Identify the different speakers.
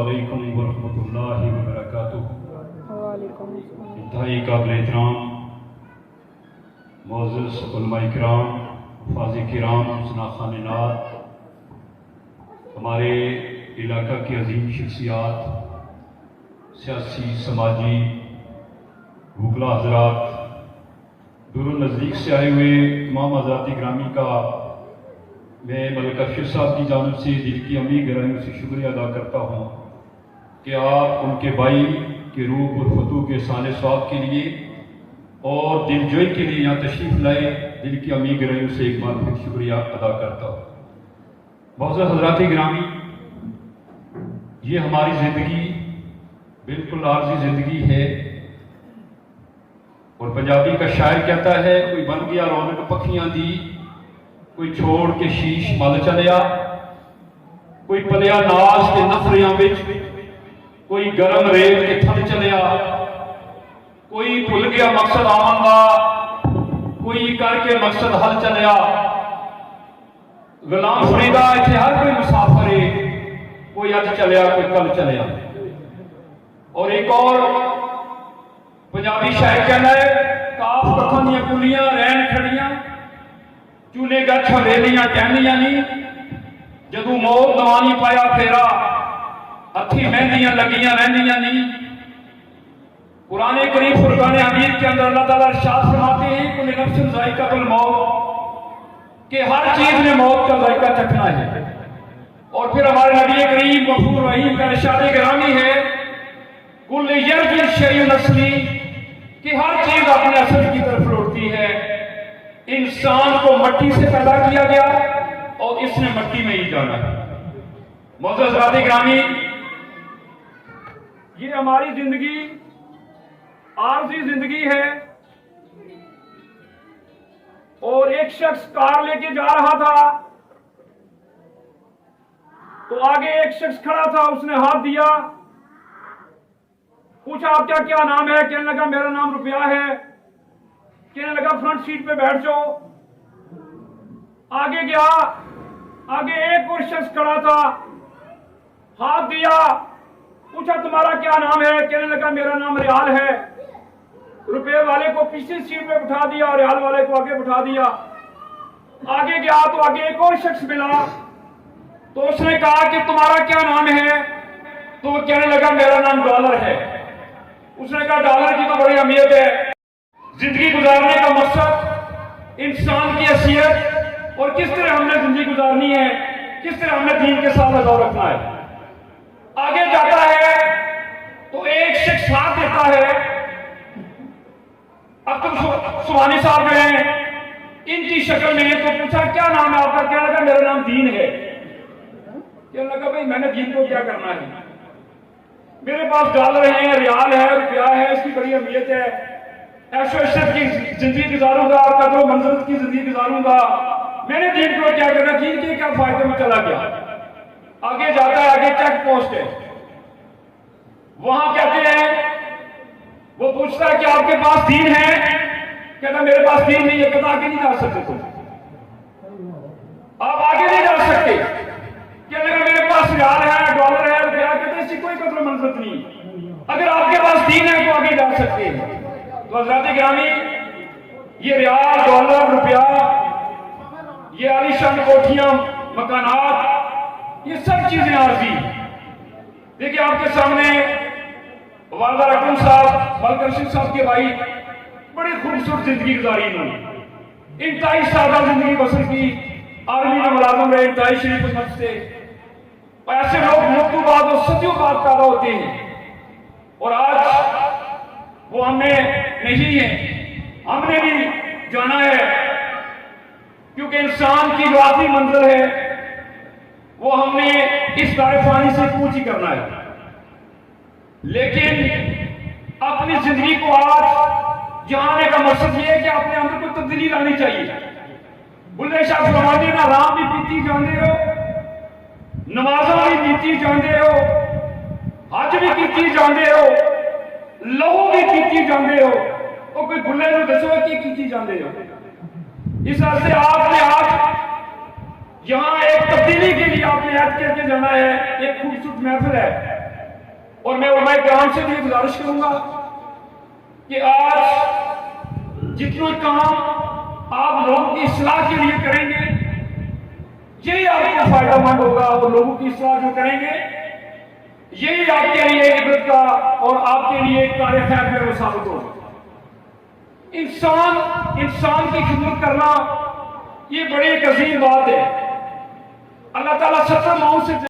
Speaker 1: अस्सलामुअलैकुम वरहमतुल्लाहि वबरकातुहू। इंतहाई काबिल एहतराम मुअज़्ज़ज़ उलमा इकराम, फाज़ी किराम, शनाख़ान-ए-नात, हमारे इलाका की अजीम शख्सियात, सियासी समाजी वकला हज़रात, दूर नज़दीक से आए हुए तमाम हज़रात ग्रामी का मैं मलिक अफशर साहब की जानिब से दिल की अमी गहराइयों से शुक्रिया अदा करता हूँ कि आप उनके भाई के रूह और फतू के साले स्वाब के लिए और दिलजोई के लिए यहाँ तशरीफ़ लाए। दिल की अमी गहराइयों से एक बार फिर शुक्रिया अदा करता हूँ। बहुत हज़रात ग्रामी, ये हमारी ज़िंदगी बिल्कुल आर्जी ज़िंदगी है और पंजाबी का शायर कहता है, कोई बन गया रौनक पखियां दी, कोई छोड़ के शीश मल चलिया, कोई पलिया नाज के नफरियां विच, कोई गरम रेत के थल चलिया, कोई भुल गया मकसद आमन दा, कोई करके मकसद हल चलिया। गुलाम फरीदा इत्थे हर कोई मुसाफिर है, कोई अज चलिया कोई कल चलिया। और एक और पंजाबी शायर कहना है, काफ कखां दियां कुलियां रहन खड़ियां, चूले गछ हवेलियां कहनियां नहीं, जदों मौत दवानी पाया फेरा, हथी मेहंदियां लगियां रहनियां नहीं। कुरान करीम फुरकान हमीद के अंदर अल्लाह ताला इरशाद फरमाते हैं, कुल्लु नफ्सिन ज़ाइक़ातुल मौत, कि हर चीज ने मौत का जायका चखना है। और फिर हमारे नबी करीम गफूर रहीम का इरशाद गिरामी है, कुल्लु यरजिउ शैउन असली, कि हर चीज अपने असल की तरफ लौटती है। इंसान को मट्टी से पैदा किया गया और इसने मट्टी में ही जाना है। मुअज़्ज़ज़ हज़रात ग्रामी, ये हमारी जिंदगी आरज़ी जिंदगी है। और एक शख्स कार लेके जा रहा था तो आगे एक शख्स खड़ा था, उसने हाथ दिया, पूछा आपका क्या नाम है? कहने लगा मेरा नाम रुपया है। कहने लगा फ्रंट सीट पे बैठ जाओ। आगे गया, आगे एक और शख्स खड़ा था, हाथ दिया, पूछा तुम्हारा क्या नाम है? कहने लगा मेरा नाम रियाल है। रुपये वाले को पीछे सीट पे बिठा दिया और रियाल वाले को आगे बिठा दिया। आगे गया तो आगे एक और शख्स मिला, तो उसने कहा कि तुम्हारा क्या नाम है? तो वो कहने लगा मेरा नाम डॉलर है। उसने कहा डॉलर की तो बड़ी अहमियत है। जिंदगी गुजारने का मकसद, इंसान की हैसियत और किस तरह हमने जिंदगी गुजारनी है, किस तरह हमने दीन के साथ लगाव रखना है। आगे जाता है तो एक शख्स हाथ देता है। अब्दुल सुभानी साहब जो हैं इनकी शक्ल में, तो पूछा क्या नाम है आपका? कहने लगा मेरा नाम दीन है। कहने लगा भाई मैंने दीन को क्या करना है, मेरे पास डॉलर है, रियाल है, रुपया है, इसकी बड़ी अहमियत है, ऐशो इज्जत की जिंदगी गुजारूंगा, कदर मंजिल की जिंदगी गुजारूंगा, मैंने दीन को क्या करना, दीन के क्या फायदे में चला गया। आगे जाता है, आगे चेक पोस्ट है, वहां कहते हैं, वो पूछता है कि आपके पास दीन है? कहता मेरे पास दीन नहीं है। कहता आगे नहीं जा सकते तुम, आप आगे नहीं जा सकते। कहने लगा मेरे पास रियाल है, डॉलर है, रुपया। कहते इसकी कोई कदर मंजिल नहीं, अगर आपके पास दीन है तो आगे जा सकते हैं। तो हज़रात ग्रामी, ये रियाल, डॉलर, रुपया, ये आलीशान कोठियां, मकानात, ये सब चीजें आरज़ी। देखिए आपके सामने वालदा रकम साहब, बालकृष्ण साहब के भाई, बड़ी खूबसूरत जिंदगी गुजारी इन्होंने, इंतहाई सादा जिंदगी बसर की, आर्मी में मुलाजिम रहे, इंतहाई शरीफ उम्मत से। ऐसे लोग मुफ्तों बाद और सदियों बाद पैदा होते हैं और आज वो हमें नहीं है, हमने भी जाना है, क्योंकि इंसान की जो आखिरी मंजिल है वो हमने इस दायरे फानी से पूछ ही करना है। लेकिन अपनी जिंदगी को आज जाने का मकसद ये है कि अपने अंदर कोई तब्दीली लानी चाहिए। बुल्ले शाह फरमाते हैं, राम भी पीती जाते हो, नमाजा भी पीती जाते हो, हज भी कीती जाते हो, लहू भी पीती जाते हो, तो कोई बुल्ले को दसो की कीती जाते हो। इस वास्ते आपने आज यहाँ एक तब्दीली के लिए आपने याद करके जाना है। एक खूबसूरत महफिल है, और मैं उलमाए किराम से भी गुजारिश करूंगा कि आज जितना काम आप लोगों की इस्लाह के लिए करेंगे, यही आपको फायदेमंद होगा। और लोगों की इस्लाह जो करेंगे, यही आपके लिए इबरत का और आपके लिए कार्य खैर में वो साबित होगा। इंसान की खिदमत करना ये बड़ी एक अजीम बात है। अल्लाह ताला 70 माओं से